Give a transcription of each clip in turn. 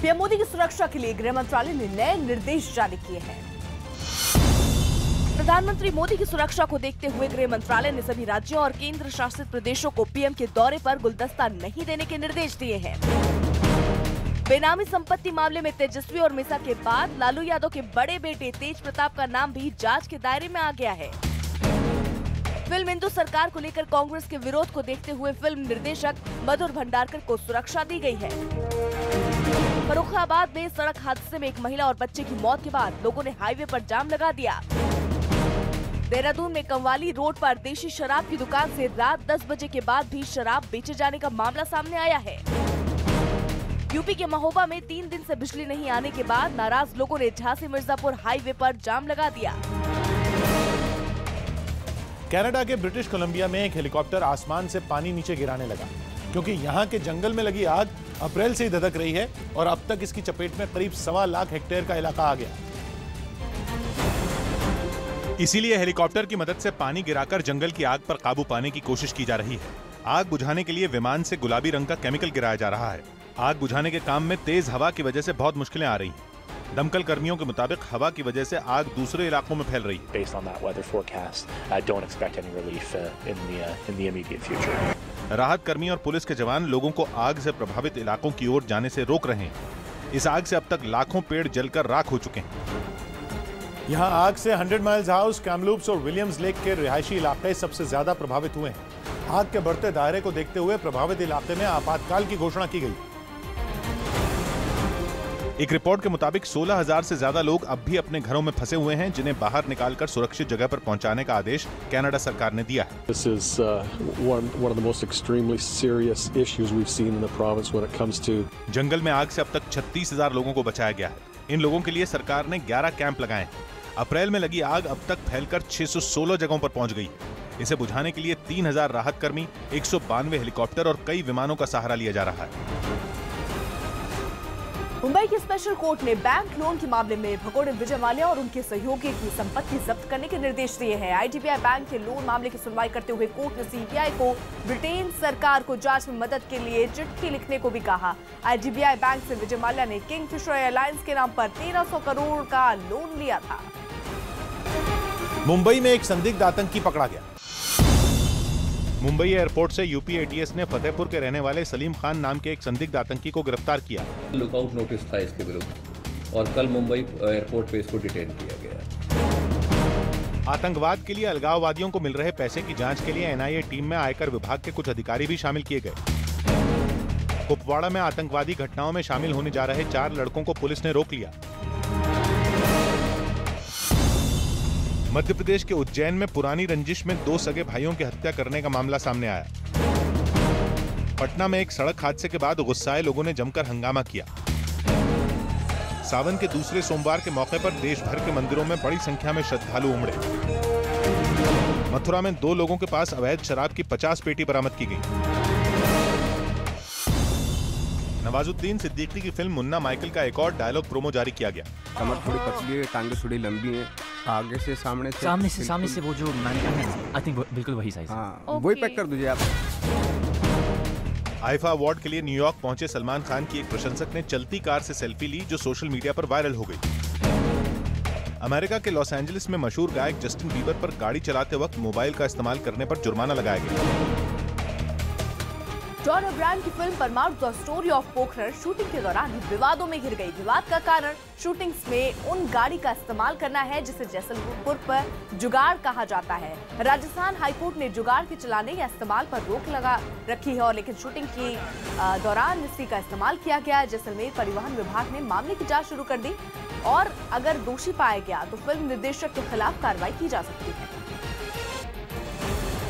PM Modi की सुरक्षा के लिए गृह मंत्रालय ने नए निर्देश जारी किए हैं। प्रधानमंत्री मोदी की सुरक्षा को देखते हुए गृह मंत्रालय ने सभी राज्यों और केंद्र शासित प्रदेशों को पीएम के दौरे पर गुलदस्ता नहीं देने के निर्देश दिए हैं। बेनामी संपत्ति मामले में तेजस्वी और मिसा के बाद लालू यादव के बड़े बेटे तेज प्रताप का नाम भी जांच के दायरे में आ गया है। फिल्म हिंदू सरकार को लेकर कांग्रेस के विरोध को देखते हुए फिल्म निर्देशक मधुर भंडारकर को सुरक्षा दी गई है। फर्रुखाबाद में सड़क हादसे में एक महिला और बच्चे की मौत के बाद लोगों ने हाईवे पर जाम लगा दिया। देहरादून में कंवाली रोड पर देशी शराब की दुकान से रात 10 बजे के बाद भी शराब बेचे जाने का मामला सामने आया है। यूपी के महोबा में 3 दिन से बिजली नहीं आने के बाद नाराज लोगों ने झांसी मिर्जापुर हाईवे पर जाम लगा दिया। कनाडा के ब्रिटिश कोलंबिया में एक हेलीकॉप्टर आसमान से पानी नीचे गिराने लगा क्योंकि यहाँ के जंगल में लगी आग अप्रैल से ही धधक रही है और अब तक इसकी चपेट में करीब 1.25 लाख हेक्टेयर का इलाका आ गया। इसीलिए हेलीकॉप्टर की मदद से पानी गिराकर जंगल की आग पर काबू पाने की कोशिश की जा रही है। आग बुझाने के लिए विमान से गुलाबी रंग का केमिकल गिराया जा रहा है। आग बुझाने के काम में तेज हवा की वजह से बहुत मुश्किलें आ रही हैं। दमकल कर्मियों के मुताबिक हवा की वजह से आग दूसरे इलाकों में फैल रही है। राहत कर्मी और पुलिस के जवान लोगों को आग से प्रभावित इलाकों की ओर जाने से रोक रहे हैं। इस आग से अब तक लाखों पेड़ जलकर राख हो चुके हैं। यहाँ आग से 100 माइल्स हाउस, कैमलूप्स और विलियम्स लेक के रिहायशी इलाके सबसे ज्यादा प्रभावित हुए हैं। आग के बढ़ते दायरे को देखते हुए प्रभावित इलाके में आपातकाल की घोषणा की गई। एक रिपोर्ट के मुताबिक 16,000 से ज्यादा लोग अब भी अपने घरों में फंसे हुए हैं, जिन्हें बाहर निकालकर सुरक्षित जगह पर पहुंचाने का आदेश कनाडा सरकार ने दिया है। This is one of the most extremely serious issues we've seen in the province when it comes to जंगल में आग से अब तक 36,000 लोगों को बचाया गया है। इन लोगों के लिए सरकार ने 11 कैंप लगाए हैं। अप्रैल में लगी आग अब तक फैलकर 616 जगहों पर पहुंच गई है। इसे बुझाने के लिए 3,000 राहत कर्मी, 192 हेलीकॉप्टर और कई विमानों का सहारा लिया जा रहा है। मुंबई की स्पेशल कोर्ट ने बैंक लोन के मामले में भगोड़े विजय माल्या और उनके सहयोगी की संपत्ति जब्त करने के निर्देश दिए हैं। आईडीबीआई बैंक के लोन मामले की सुनवाई करते हुए कोर्ट ने सीबीआई को ब्रिटेन सरकार को जांच में मदद के लिए चिट्ठी लिखने को भी कहा। आईडीबीआई बैंक से विजय माल्या ने किंगफिशर एयरलाइंस के नाम पर 1300 करोड़ का लोन लिया था। मुंबई में एक संदिग्ध आतंकी पकड़ा गया। मुंबई एयरपोर्ट से यूपी एटीएस ने फतेहपुर के रहने वाले सलीम खान नाम के एक संदिग्ध आतंकी को गिरफ्तार किया। लुकआउट नोटिस था इसके विरुद्ध और कल मुंबई एयरपोर्ट पे इसको डिटेन किया गया। आतंकवाद के लिए अलगाववादियों को मिल रहे पैसे की जांच के लिए एनआईए टीम में आयकर विभाग के कुछ अधिकारी भी शामिल किए गए। कुपवाड़ा में आतंकवादी घटनाओं में शामिल होने जा रहे 4 लड़कों को पुलिस ने रोक लिया। मध्य प्रदेश के उज्जैन में पुरानी रंजिश में 2 सगे भाइयों की हत्या करने का मामला सामने आया। पटना में एक सड़क हादसे के बाद गुस्साए लोगों ने जमकर हंगामा किया। सावन के दूसरे सोमवार के मौके पर देश भर के मंदिरों में बड़ी संख्या में श्रद्धालु उमड़े। मथुरा में 2 लोगों के पास अवैध शराब की 50 पेटी बरामद की गई। नवाजुद्दीन सिद्दीकी की फिल्म मुन्ना माइकल का एक और डायलॉग प्रोमो जारी किया गया। कमर थोड़ी पतली है, टांगे थोड़ी लंबी है, आगे से सामने से वो जो मैंने कहा है, आई थिंक बिल्कुल वही साइज। हाँ, वही पैक कर दीजिए आप। आईफा अवार्ड के लिए न्यूयॉर्क पहुंचे सलमान खान की एक प्रशंसक ने चलती कार से सेल्फी ली, जो सोशल मीडिया पर वायरल हो गई। अमेरिका के लॉस एंजलिस में मशहूर गायक जस्टिन बीबर पर गाड़ी चलाते वक्त मोबाइल का इस्तेमाल करने पर जुर्माना लगाया गया। जॉन अब्राहम की फिल्म परमाणु the story of Pokhran shooting के दौरान विवादों में घिर गई। विवाद का कारण शूटिंग्स में उन गाड़ी का इस्तेमाल करना है जिसे जैसलमेर पर जुगाड़ कहा जाता है। राजस्थान हाईकोर्ट ने जुगाड़ के चलाने या इस्तेमाल पर रोक लगा रखी है, और लेकिन शूटिंग की दौरान इसी का इस्तेमाल किया गया। जैसलमेर परिवहन विभाग ने मामले की जाँच शुरू कर दी और अगर दोषी पाया गया तो फिल्म निर्देशक के खिलाफ कार्रवाई की जा सकती है।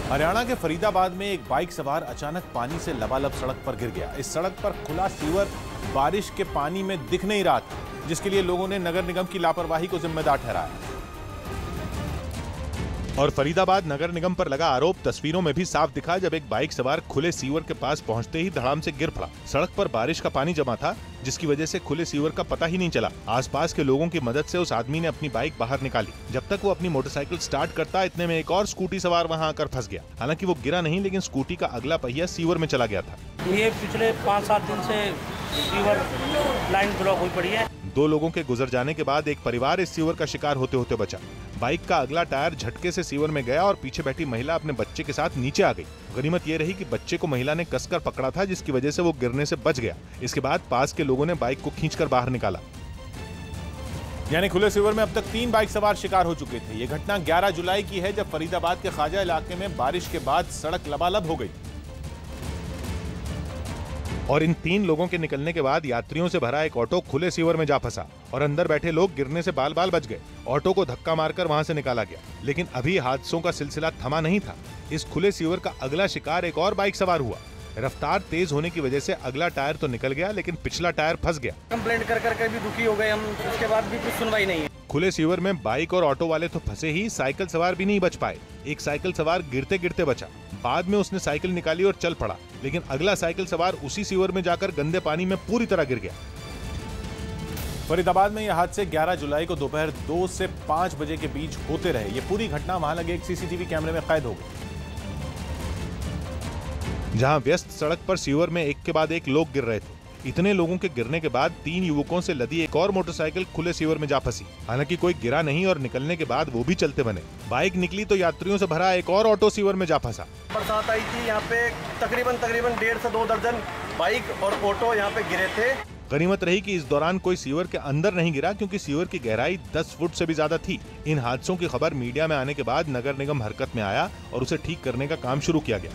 हरियाणा के फरीदाबाद में एक बाइक सवार अचानक पानी से लबालब सड़क पर गिर गया। इस सड़क पर खुला सीवर बारिश के पानी में दिख नहीं रहा था, जिसके लिए लोगों ने नगर निगम की लापरवाही को जिम्मेदार ठहराया। और फरीदाबाद नगर निगम पर लगा आरोप तस्वीरों में भी साफ दिखा जब एक बाइक सवार खुले सीवर के पास पहुंचते ही धड़ाम से गिर पड़ा। सड़क पर बारिश का पानी जमा था जिसकी वजह से खुले सीवर का पता ही नहीं चला। आसपास के लोगों की मदद से उस आदमी ने अपनी बाइक बाहर निकाली। जब तक वो अपनी मोटरसाइकिल स्टार्ट करता इतने में एक और स्कूटी सवार वहां आकर फंस गया। हालांकि वो गिरा नहीं, लेकिन स्कूटी का अगला पहिया सीवर में चला गया था। ये पिछले 5-7 दिन से सीवर लाइन ब्लॉक हुई पड़ी है। 2 लोगों के गुजर जाने के बाद एक परिवार इस सीवर का शिकार होते होते बचा। बाइक का अगला टायर झटके से सीवर में गया और पीछे बैठी महिला अपने बच्चे के साथ नीचे आ गई। गनीमत ये रही कि बच्चे को महिला ने कसकर पकड़ा था, जिसकी वजह से वो गिरने से बच गया। इसके बाद पास के लोगों ने बाइक को खींचकर बाहर निकाला। यानी खुले सीवर में अब तक 3 बाइक सवार शिकार हो चुके थे। ये घटना 11 जुलाई की है, जब फरीदाबाद के ख्वाजा इलाके में बारिश के बाद सड़क लबालब हो गई और इन 3 लोगों के निकलने के बाद यात्रियों से भरा एक ऑटो खुले सीवर में जा फंसा और अंदर बैठे लोग गिरने से बाल बाल बच गए। ऑटो को धक्का मारकर वहां से निकाला गया, लेकिन अभी हादसों का सिलसिला थमा नहीं था। इस खुले सीवर का अगला शिकार एक और बाइक सवार हुआ। रफ्तार तेज होने की वजह से अगला टायर तो निकल गया, लेकिन पिछला टायर फंस गया। कंप्लेंट कर करके भी दुखी हो गए हम, उसके बाद भी कुछ सुनवाई नहीं है। खुले सीवर में बाइक और ऑटो वाले तो फंसे ही, साइकिल सवार भी नहीं बच पाए। एक साइकिल सवार गिरते गिरते बचा। बाद में उसने साइकिल निकाली और चल पड़ा, लेकिन अगला साइकिल सवार उसी सीवर में जाकर गंदे पानी में पूरी तरह गिर गया। फरीदाबाद में यह हादसे 11 जुलाई को दोपहर 2 से 5 बजे के बीच होते रहे। ये पूरी घटना वहां लगे एक सीसीटीवी कैमरे में कैद हो गई। जहां व्यस्त सड़क पर सीवर में एक के बाद एक लोग गिर रहे थे। इतने लोगों के गिरने के बाद 3 युवकों से लदी एक और मोटरसाइकिल खुले सीवर में जा फंसी। हालांकि कोई गिरा नहीं और निकलने के बाद वो भी चलते बने। बाइक निकली तो यात्रियों से भरा एक और ऑटो सीवर में जा फंसा। बरसात आई थी, यहाँ पे तकरीबन 1.5 से 2 दर्जन बाइक और ऑटो यहाँ पे गिरे थे। गनीमत रही कि इस दौरान कोई सीवर के अंदर नहीं गिरा, क्योंकि सीवर की गहराई 10 फुट से भी ज्यादा थी। इन हादसों की खबर मीडिया में आने के बाद नगर निगम हरकत में आया और उसे ठीक करने का काम शुरू किया गया।